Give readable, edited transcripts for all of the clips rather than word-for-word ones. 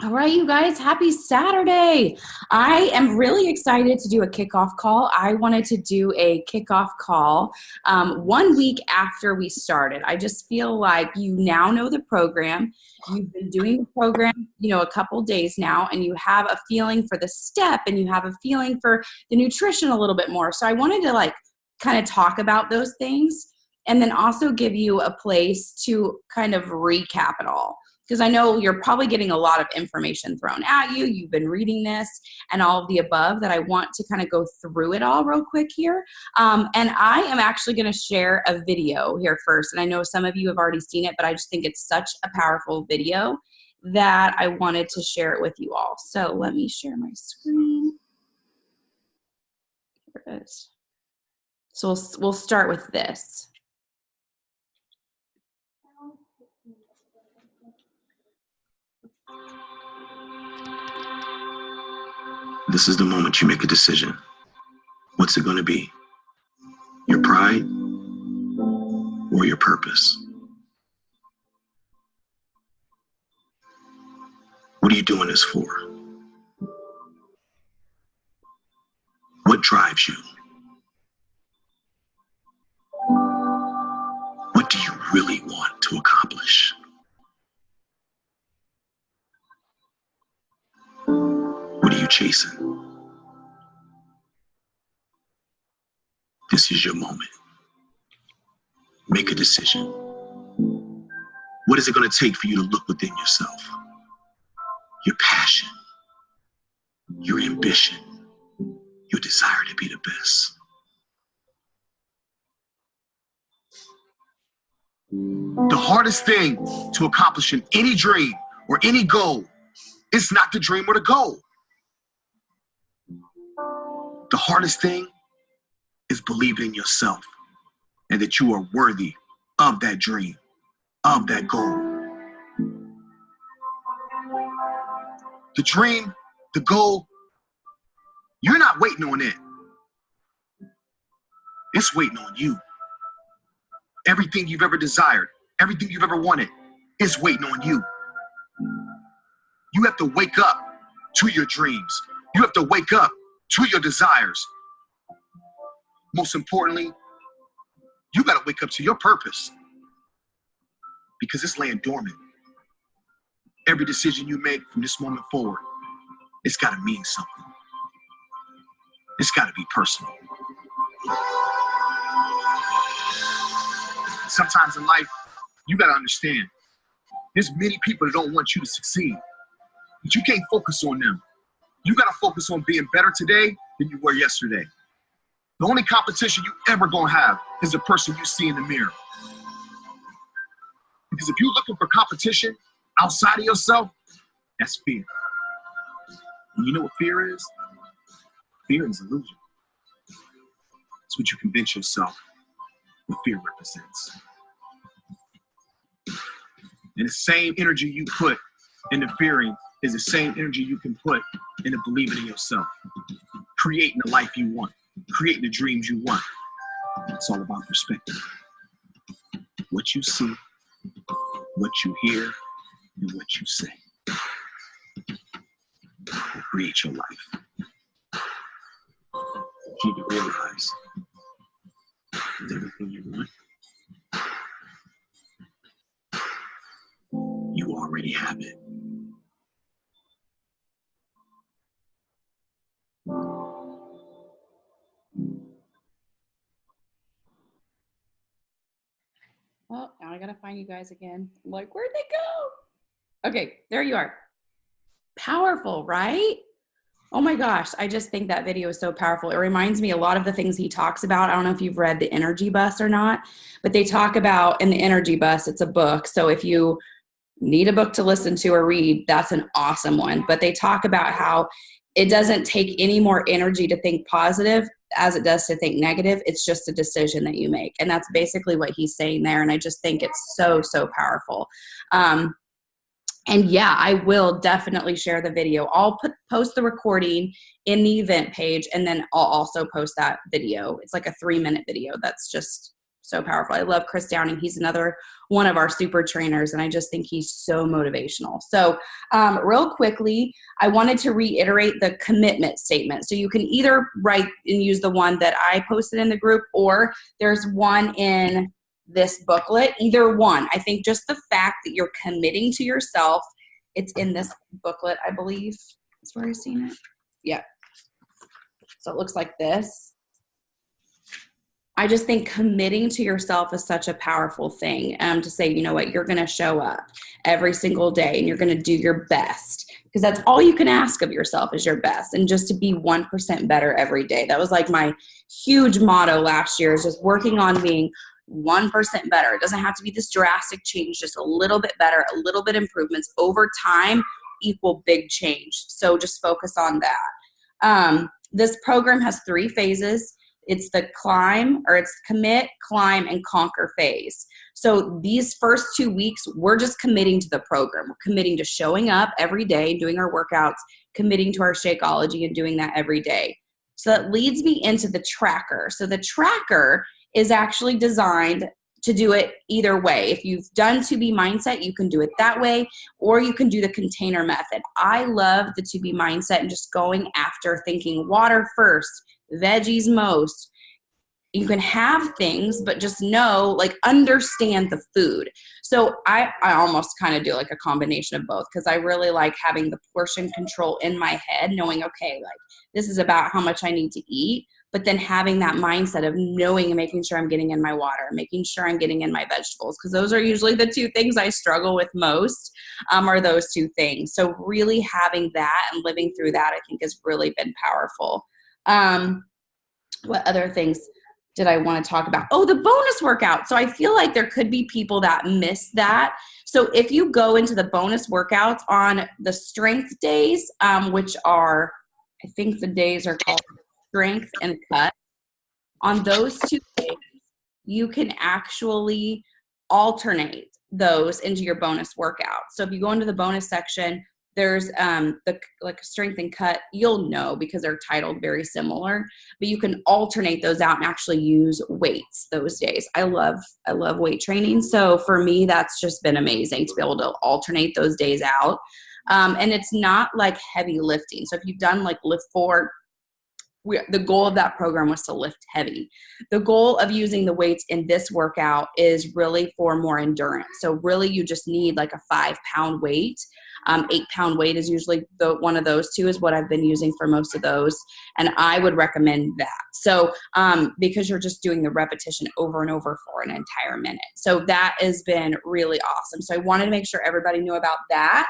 All right, you guys, happy Saturday. I am really excited to do a kickoff call. I wanted to do a kickoff call 1 week after we started. I just feel like you now know the program. You've been doing the program, a couple days now, and you have a feeling for the step and you have a feeling for the nutrition a little bit more. So I wanted to kind of talk about those things and then also give you a place to kind of recap it all because I know you're probably getting a lot of information thrown at you. You've been reading this and all of the above that I want to kind of go through it all real quick here. And I am actually going to share a video here first. And I know some of you have already seen it, but I just think it's such a powerful video that I wanted to share it with you all. So let me share my screen. Here it is. So we'll start with this. This is the moment you make a decision. What's it going to be? Your pride or your purpose? What are you doing this for? What drives you? What do you really want to accomplish? What are you chasing? This is your moment. Make a decision. What is it going to take for you to look within yourself? Your passion, your ambition, your desire to be the best. The hardest thing to accomplish in any dream or any goal is not the dream or the goal. The hardest thing is believing in yourself and that you are worthy of that dream, of that goal. The dream, the goal, you're not waiting on it. It's waiting on you. Everything you've ever desired, everything you've ever wanted, is waiting on you. You have to wake up to your dreams. You have to wake up to your desires. Most importantly, you got to wake up to your purpose because it's laying dormant. Every decision you make from this moment forward, it's got to mean something. It's got to be personal. Sometimes in life, you got to understand, there's many people that don't want you to succeed, but you can't focus on them. You got to focus on being better today than you were yesterday. The only competition you ever gonna have is the person you see in the mirror. Because if you're looking for competition outside of yourself, that's fear. And you know what fear is? Fear is illusion. It's what you convince yourself what fear represents. And the same energy you put into fearing is the same energy you can put into believing in yourself, creating the life you want, creating the dreams you want. It's all about perspective. What you see, what you hear, and what you say will create your life. You need to realize that everything you want, you already have it. Well, now I gotta find you guys again. I'm like, where'd they go? Okay, there you are. Powerful, right? Oh my gosh, I just think that video is so powerful. It reminds me a lot of the things he talks about. I don't know if you've read The Energy Bus or not, but they talk about in The Energy Bus, it's a book. So if you need a book to listen to or read, that's an awesome one. But they talk about how it doesn't take any more energy to think positive as it does to think negative. It's just a decision that you make. And that's basically what he's saying there. And I just think it's so, so powerful. And yeah, I will definitely share the video. I'll post the recording in the event page, and then I'll also post that video. It's like a 3-minute video that's just so powerful. I love Chris Downing. He's another one of our super trainers, and I just think he's so motivational. So real quickly, I wanted to reiterate the commitment statement. So you can either write and use the one that I posted in the group, or there's one in this booklet, either one. I think just the fact that you're committing to yourself, it's in this booklet, I believe. That's where I've seen it. Yeah. So it looks like this. I just think committing to yourself is such a powerful thing, to say, you know what, you're going to show up every single day and you're going to do your best, because that's all you can ask of yourself is your best, and just to be 1% better every day. That was like my huge motto last year, is just working on being 1% better. It doesn't have to be this drastic change, just a little bit better, a little bit improvements over time equal big change. So just focus on that. This program has 3 phases. It's the commit, climb, and conquer phase. So these first 2 weeks, we're just committing to the program. We're committing to showing up every day, doing our workouts, committing to our Shakeology, and doing that every day. So that leads me into the tracker. So the tracker is actually designed to do it either way. If you've done 2B mindset, you can do it that way, or you can do the container method. I love the 2B mindset and just going after thinking water first, veggies most. You can have things, but just know, like, understand the food. So I almost kind of do like a combination of both, because I really like having the portion control in my head, knowing, okay, like, this is about how much I need to eat, but then having that mindset of knowing and making sure I'm getting in my water, making sure I'm getting in my vegetables, because those are usually the 2 things I struggle with most, are those 2 things. So really having that and living through that, I think, has really been powerful. What other things did I want to talk about? Oh, the bonus workout. So I feel like there could be people that miss that. So if you go into the bonus workouts on the strength days, which are, I think the days are called strength and cut, on those 2 days, you can actually alternate those into your bonus workout. So if you go into the bonus section, there's the like strength and cut, you'll know because they're titled very similar, but you can alternate those out and actually use weights those days. I love weight training. So for me, that's just been amazing to be able to alternate those days out. And it's not like heavy lifting. So if you've done like Lift 4, the goal of that program was to lift heavy. The goal of using the weights in this workout is really for more endurance. So really you just need like a 5-pound weight. 8-pound weight is usually one of those 2 is what I've been using for most of those. And I would recommend that. So because you're just doing the repetition over and over for an entire minute. So that has been really awesome. So I wanted to make sure everybody knew about that.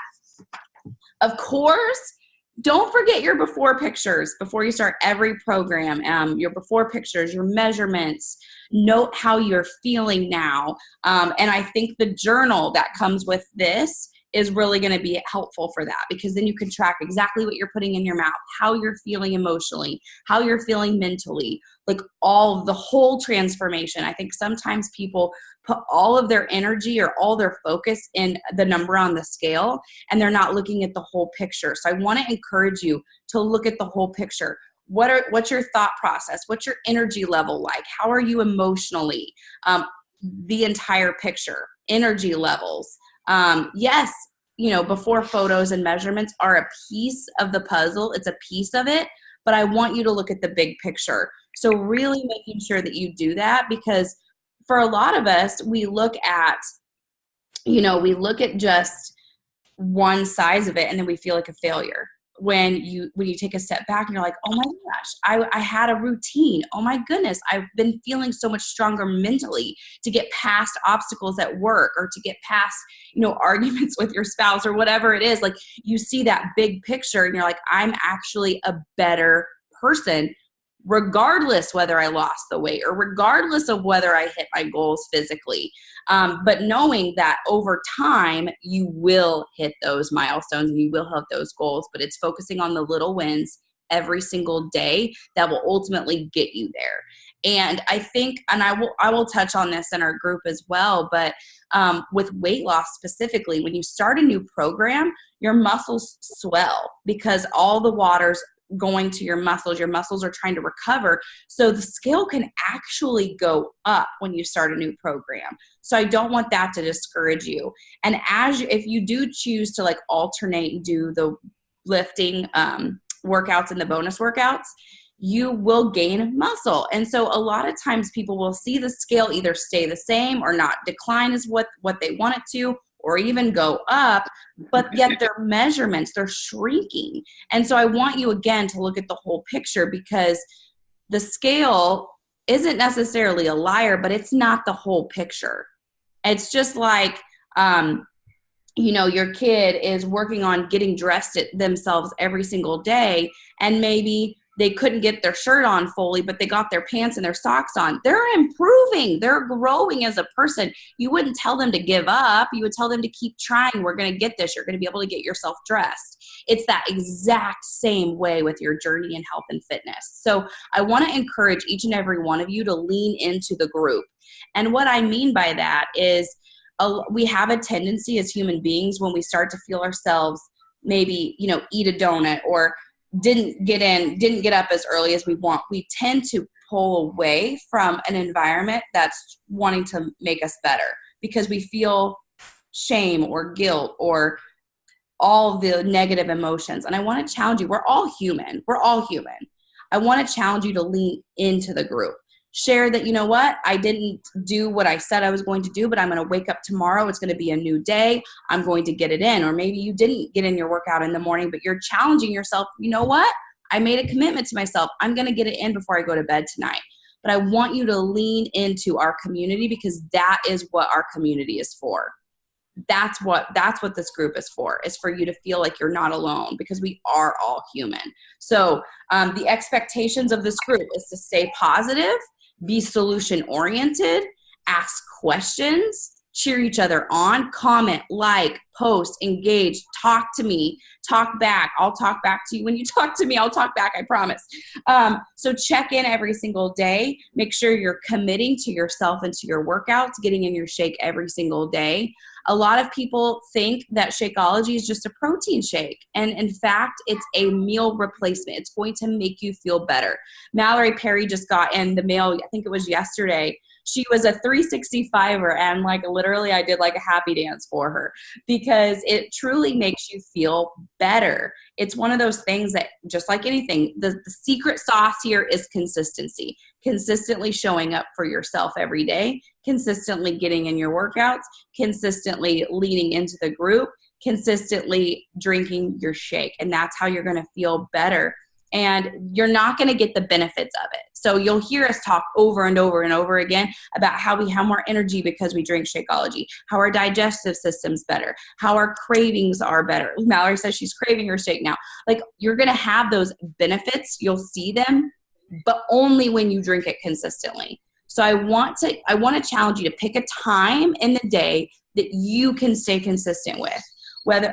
Of course, don't forget your before pictures before you start every program. Your before pictures, your measurements, note how you're feeling now. And I think the journal that comes with this is really going to be helpful for that, because then you can track exactly what you're putting in your mouth, how you're feeling emotionally, how you're feeling mentally, like the whole transformation. I think sometimes people put all of their energy or all their focus in the number on the scale, and they're not looking at the whole picture. So I want to encourage you to look at the whole picture. What's your thought process? What's your energy level like? How are you emotionally? The entire picture, energy levels. Yes, before photos and measurements are a piece of the puzzle. It's a piece of it, but I want you to look at the big picture. So really making sure that you do that, because for a lot of us, we look at just one size of it, and then we feel like a failure. When you take a step back and you're like, oh my gosh, I had a routine. Oh my goodness, I've been feeling so much stronger mentally to get past obstacles at work, or to get past, arguments with your spouse or whatever it is. Like, you see that big picture and you're like, I'm actually a better person, regardless whether I lost the weight or regardless of whether I hit my goals physically. But knowing that over time, you will hit those milestones and you will hit those goals, but it's focusing on the little wins every single day that will ultimately get you there. And I think, and I will touch on this in our group as well, but with weight loss specifically, when you start a new program, your muscles swell because all the water's going to your muscles are trying to recover. So the scale can actually go up when you start a new program. So I don't want that to discourage you. And if you do choose to like alternate and do the lifting workouts and the bonus workouts, you will gain muscle. And so a lot of times people will see the scale either stay the same or not decline as what they want it to, or even go up, but yet their measurements, they're shrinking. And so I want you again to look at the whole picture, because the scale isn't necessarily a liar, but it's not the whole picture. It's just like, your kid is working on getting dressed themselves every single day, and maybe they couldn't get their shirt on fully, but they got their pants and their socks on. They're improving. They're growing as a person. You wouldn't tell them to give up. You would tell them to keep trying. We're going to get this. You're going to be able to get yourself dressed. It's that exact same way with your journey in health and fitness. So I want to encourage each and every one of you to lean into the group. And what I mean by that is we have a tendency as human beings, when we start to feel ourselves maybe, eat a donut or didn't get up as early as we want, we tend to pull away from an environment that's wanting to make us better, because we feel shame or guilt or all the negative emotions. And I want to challenge you. We're all human. I want to challenge you to lean into the group. Share that, I didn't do what I said I was going to do, but I'm going to wake up tomorrow. It's going to be a new day. I'm going to get it in. Or maybe you didn't get in your workout in the morning, but you're challenging yourself. I made a commitment to myself. I'm going to get it in before I go to bed tonight. But I want you to lean into our community, because that is what our community is for. That's what this group is for. It's for you to feel like you're not alone, because we are all human. So the expectations of this group is to stay positive, be solution oriented, ask questions, cheer each other on, comment, like, post, engage, talk to me, talk back. I'll talk back to you. When you talk to me, I'll talk back, I promise. So check in every single day. Make sure you're committing to yourself and to your workouts, getting in your shake every single day. A lot of people think that Shakeology is just a protein shake. And in fact, it's a meal replacement. It's going to make you feel better. Mallory Perry just got in the mail, I think it was yesterday. She was a 365er, and literally I did a happy dance for her, because it truly makes you feel better. It's one of those things that, just like anything, the secret sauce here is consistency. Consistently showing up for yourself every day, consistently getting in your workouts, consistently leaning into the group, consistently drinking your shake. And that's how you're going to feel better. And you're not going to get the benefits of it. So you'll hear us talk over and over and over again about how we have more energy because we drink Shakeology, how our digestive system's better, how our cravings are better. Mallory says she's craving her shake now. You're going to have those benefits. You'll see them, but only when you drink it consistently. So I want to challenge you to pick a time in the day that you can stay consistent with.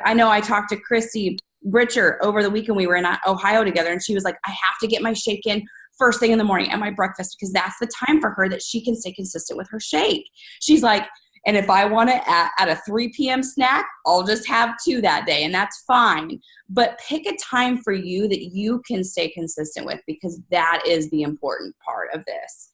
I know I talked to Chrissy Britcher over the weekend. We were in Ohio together, and she was like, I have to get my shake in first thing in the morning at my breakfast, because that's the time for her that she can stay consistent with her shake. She's like, and if I want to at a 3 p.m. snack, I'll just have 2 that day, and that's fine. But pick a time for you that you can stay consistent with, because that is the important part of this.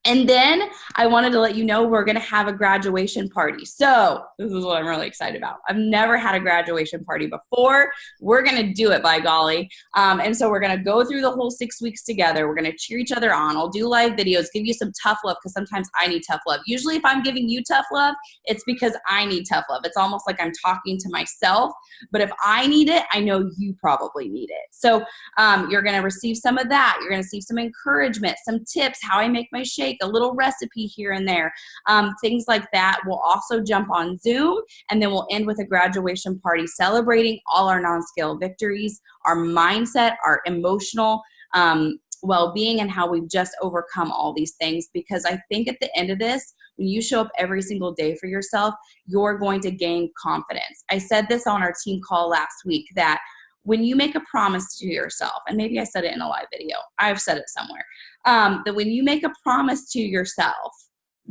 And then I wanted to let you know we're going to have a graduation party. So this is what I'm really excited about. I've never had a graduation party before. We're going to do it, by golly. And so we're going to go through the whole 6 weeks together. We're going to cheer each other on. I'll do live videos, give you some tough love, because sometimes I need tough love. Usually if I'm giving you tough love, it's because I need tough love. It's almost like I'm talking to myself. But if I need it, I know you probably need it. So you're going to receive some of that. You're going to receive some encouragement, some tips, how I make my shake, a little recipe here and there, things like that. We'll also jump on Zoom, and then we'll end with a graduation party celebrating all our non-scale victories, our mindset, our emotional well-being, and how we've just overcome all these things. Because I think at the end of this, when you show up every single day for yourself, you're going to gain confidence. I said this on our team call last week, that when you make a promise to yourself, and maybe I said it in a live video, I've said it somewhere, that when you make a promise to yourself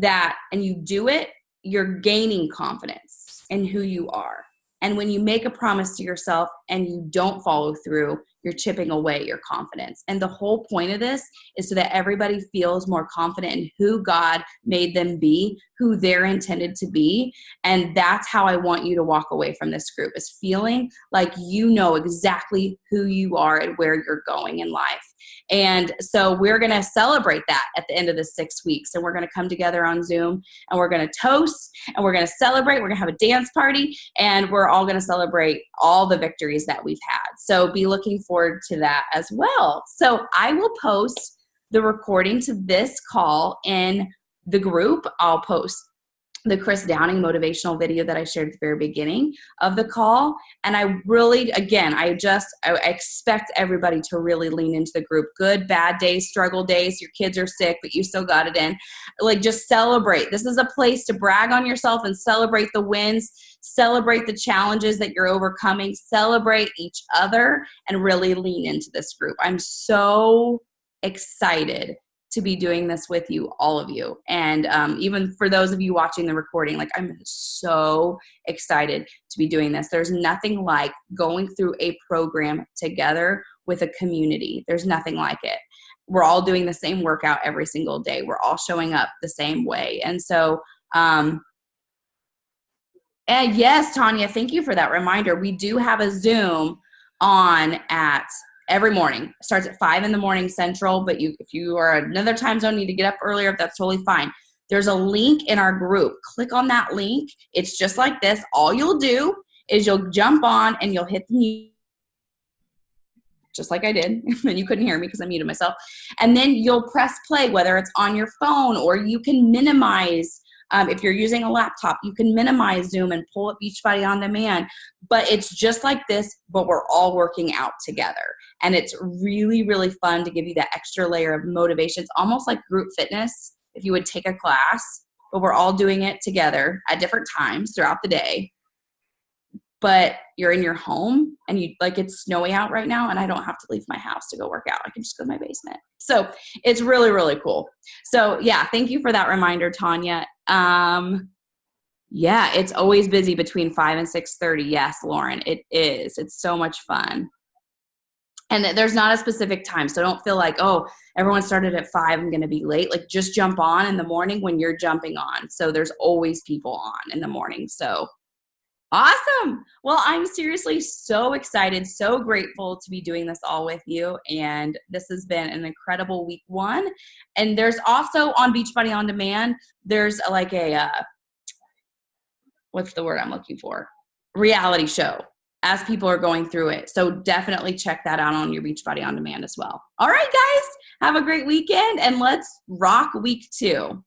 and you do it, you're gaining confidence in who you are. And when you make a promise to yourself and you don't follow through, you're chipping away your confidence. And the whole point of this is so that everybody feels more confident in who God made them be, who they're intended to be. And that's how I want you to walk away from this group, is feeling like you know exactly who you are and where you're going in life. And so we're going to celebrate that at the end of the 6 weeks. And we're going to come together on Zoom, and we're going to toast, and we're going to celebrate. We're going to have a dance party, and we're all going to celebrate all the victories that we've had. So be looking forward to that as well. So I will post the recording to this call in the group. I'll post the Chris Downing motivational video that I shared at the very beginning of the call. And I really, again, I expect everybody to really lean into the group. Good, bad days, struggle days, your kids are sick, but you still got it in. Like, just celebrate. This is a place to brag on yourself and celebrate the wins, celebrate the challenges that you're overcoming, celebrate each other, and really lean into this group. I'm so excited to be doing this with you, all of you. And even for those of you watching the recording, like, I'm so excited to be doing this. There's nothing like going through a program together with a community. There's nothing like it. We're all doing the same workout every single day. We're all showing up the same way. And so, and yes, Tanya, thank you for that reminder. We do have a Zoom on at every morning. It starts at 5 in the morning Central, but if you are another time zone, need to get up earlier, that's totally fine. There's a link in our group. Click on that link. It's just like this. All you'll do is you'll jump on and you'll hit the mute, just like I did. And you couldn't hear me because I muted myself. And then you'll press play, whether it's on your phone, or you can minimize. If you're using a laptop, you can minimize Zoom and pull up Beachbody On Demand. But it's just like this, but we're all working out together. And it's really, really fun to give you that extra layer of motivation. It's almost like group fitness if you would take a class, but we're all doing it together at different times throughout the day. But you're in your home, and it's snowy out right now, and I don't have to leave my house to go work out. I can just go to my basement. So it's really, really cool. So yeah, thank you for that reminder, Tanya. Yeah, it's always busy between 5 and 6:30. Yes, Lauren, it is. It's so much fun. And there's not a specific time. So don't feel like, oh, everyone started at 5, I'm going to be late. Like, just jump on in the morning when you're jumping on. So there's always people on in the morning. So awesome. Well, I'm seriously so excited, so grateful to be doing this all with you. And this has been an incredible week 1. And there's also on Beachbody On Demand, there's like a, what's the word I'm looking for? Reality show as people are going through it. So definitely check that out on your Beachbody On Demand as well. All right, guys, have a great weekend, and let's rock week 2.